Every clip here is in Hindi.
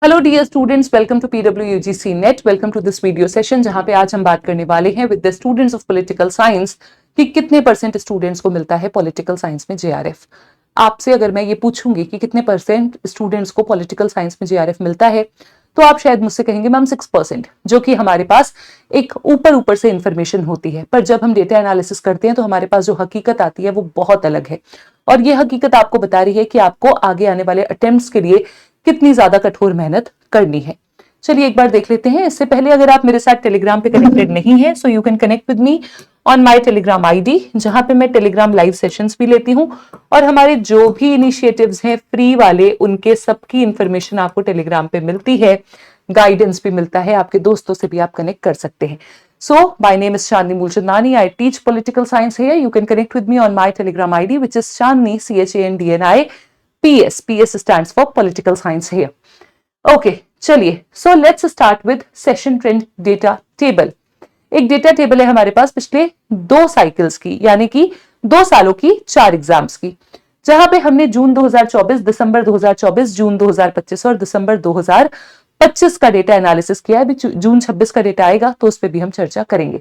Hello dear students, welcome to PWUGC NET. Welcome to this video session जहां पे आज हम बात करने वाले हैं with the students of political science कि कितने परसेंट स्टूडेंट्स को मिलता है पॉलिटिकल साइंस में JRF। आपसे अगर मैं ये पूछूंगी कि कितने परसेंट स्टूडेंट्स को पॉलिटिकल साइंस में JRF मिलता है तो आप शायद मुझसे कहेंगे मैम 6%, जो कि हमारे पास एक ऊपर से इंफॉर्मेशन होती है। पर जब हम डेटा एनालिसिस करते हैं तो हमारे पास जो हकीकत आती है वो बहुत अलग है, और ये हकीकत आपको बता रही है कि आपको आगे आने वाले अटेम्प्ट्स के लिए कितनी ज्यादा कठोर मेहनत करनी है। चलिए एक बार देख लेते हैं। इससे पहले अगर आप मेरे साथ टेलीग्राम पे कनेक्टेड नहीं है so you can connect with me on my Telegram ID, जहां पे मैं टेलीग्राम लाइव सेशंस भी लेती हूं और हमारे जो भी इनिशिएटिव्स हैं फ्री वाले उनके सबकी इंफॉर्मेशन आपको टेलीग्राम पे मिलती है, गाइडेंस भी मिलता है, आपके दोस्तों से भी आप कनेक्ट कर सकते हैं। So, my name is Chandni Mulchandani. I teach political science here. You can connect with me on my Telegram ID, which is Chandni CHANDNI PS. PS stands for political science here. Okay, चलिए. So let's start with session trend data table. एक डेटा टेबल है हमारे पास पिछले 2 साइकिल्स की, यानी कि 2 सालों की 4 एग्जाम्स की, जहां पे हमने जून 2024, दिसंबर 2024, जून 2025 और दिसंबर 2025 का डेटा एनालिसिस किया है। अभी जून 26 का डेटा आएगा तो उस पर भी हम चर्चा करेंगे।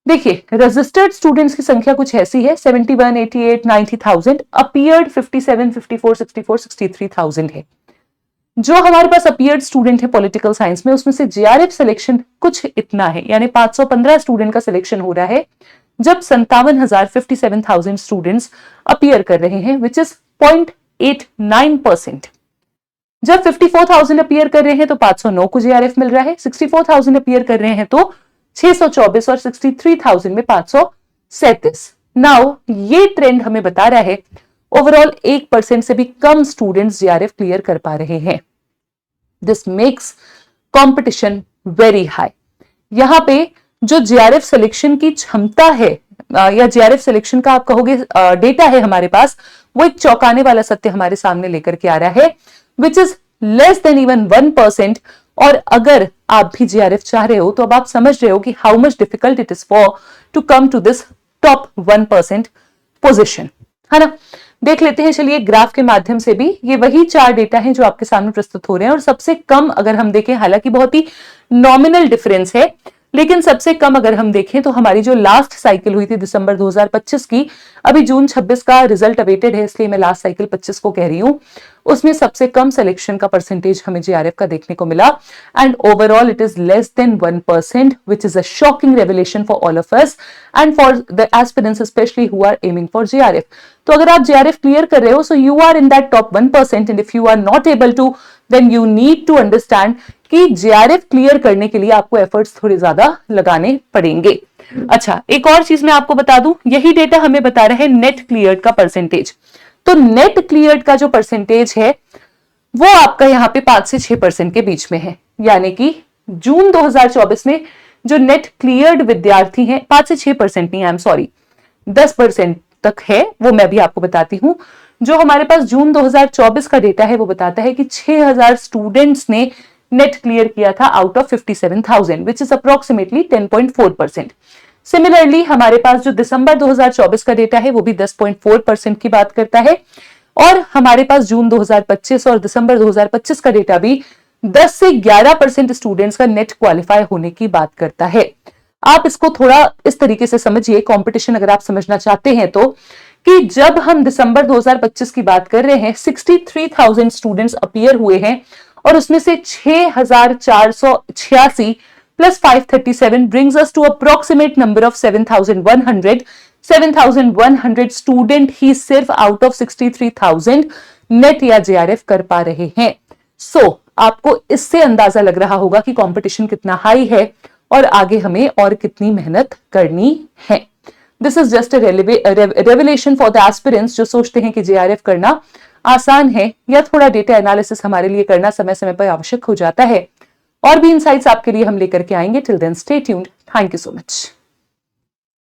देखिए, रजिस्टर्ड स्टूडेंट्स की संख्या कुछ ऐसी है 71, 88, 90,000, अपीयर्ड 57, 54, 64, 63,000 है। जो हमारे पास अपीयर्ड स्टूडेंट है पॉलिटिकल साइंस में, उसमें से JRF सिलेक्शन कुछ इतना है, यानी 515 स्टूडेंट का सिलेक्शन हो रहा है, जब 57,000 स्टूडेंट्स अपीयर कर रहे हैं, विच इज 0.89%। जब 54,000 अपीयर कर रहे हैं तो 509 को JRF मिल रहा है, 64,000 अपीयर कर रहे हैं तो 624 और 63,000 में 537। नाउ ये ट्रेंड हमें बता रहा है ओवरऑल 1% से भी कम स्टूडेंट्स JRF क्लियर कर पा रहे हैं। This makes competition very high. यहां पे जो JRF सिलेक्शन की क्षमता है या JRF सिलेक्शन का आप कहोगे डेटा है हमारे पास, वो एक चौंकाने वाला सत्य हमारे सामने लेकर के आ रहा है, which is less then even 1%। और अगर आप भी JRF चाह रहे हो तो अब आप समझ रहे हो कि how much difficult it is for to come to this top 1% position, है ना। देख लेते हैं चलिए ग्राफ के माध्यम से भी। ये वही 4 डेटा हैं जो आपके सामने प्रस्तुत हो रहे हैं, और सबसे कम अगर हम देखें, हालांकि बहुत ही नॉमिनल डिफरेंस है, लेकिन सबसे कम अगर हम देखें तो हमारी जो लास्ट साइकिल हुई थी दिसंबर 2025 की, अभी जून 26 का रिजल्ट अवेटेड है इसलिए मैं लास्ट साइकिल 25 को कह रही हूं, उसमें सबसे कम सिलेक्शन का परसेंटेज हमें JRF का देखने को मिला, and overall it is less than 1%, which is a shocking revelation for all of us and for the aspirants specially who are aiming for JRF। तो अगर आप JRF क्लियर कर रहे हो so you are in that top 1%, and if you are not able to then you need to understand कि JRF क्लियर करने के लिए आपको एफर्ट्स थोड़े ज्यादा लगाने पड़ेंगे। अच्छा, एक और चीज मैं आपको बता दूं, यही डेटा हमें बता रहा है नेट क्लियर्ड का परसेंटेज। तो नेट क्लियर्ड का जो परसेंटेज है वो आपका यहाँ पे 5 से 6% के बीच में है, यानी कि जून 2024 में जो नेट क्लियर्ड विद्यार्थी हैं 5 से 6% नहीं, आई एम सॉरी 10% तक है, वो मैं भी आपको बताती हूं। जो हमारे पास जून 2024 का डेटा है वो बताता है कि 6,000 स्टूडेंट्स ने नेट क्लियर किया था out of 57,000, which is approximately 10.4%। Similarly हमारे पास जो दिसंबर 2024 का डेटा है वो भी 10.4% की बात करता है, और हमारे पास जून 2025 और दिसंबर 2025 का डेटा भी 10 से 11% स्टूडेंट्स का नेट क्वालिफाई होने की बात करता है। आप इसको थोड़ा इस तरीके से समझिए, कंपटीशन अगर आप समझना चाहते हैं तो, कि जब हम दिसंबर 2025 की बात कर रहे हैं 63,000 स्टूडेंट्स अपीयर हुए हैं, और उसमें से 6,486 plus 537 brings us to approximate number of 7,100 student ही सिर्फ आउट ऑफ 63,000 नेट या JRF कर पा रहे हैं। सो आपको इससे अंदाजा लग रहा होगा कि कंपटीशन कितना हाई है और आगे हमें और कितनी मेहनत करनी है। This is just revelation for the aspirants जो सोचते हैं कि JRF करना आसान है या थोड़ा डेटा एनालिसिस हमारे लिए करना समय समय पर आवश्यक हो जाता है। और भी इनसाइट्स आपके लिए हम लेकर के आएंगे। Till then stay tuned. Thank you so much.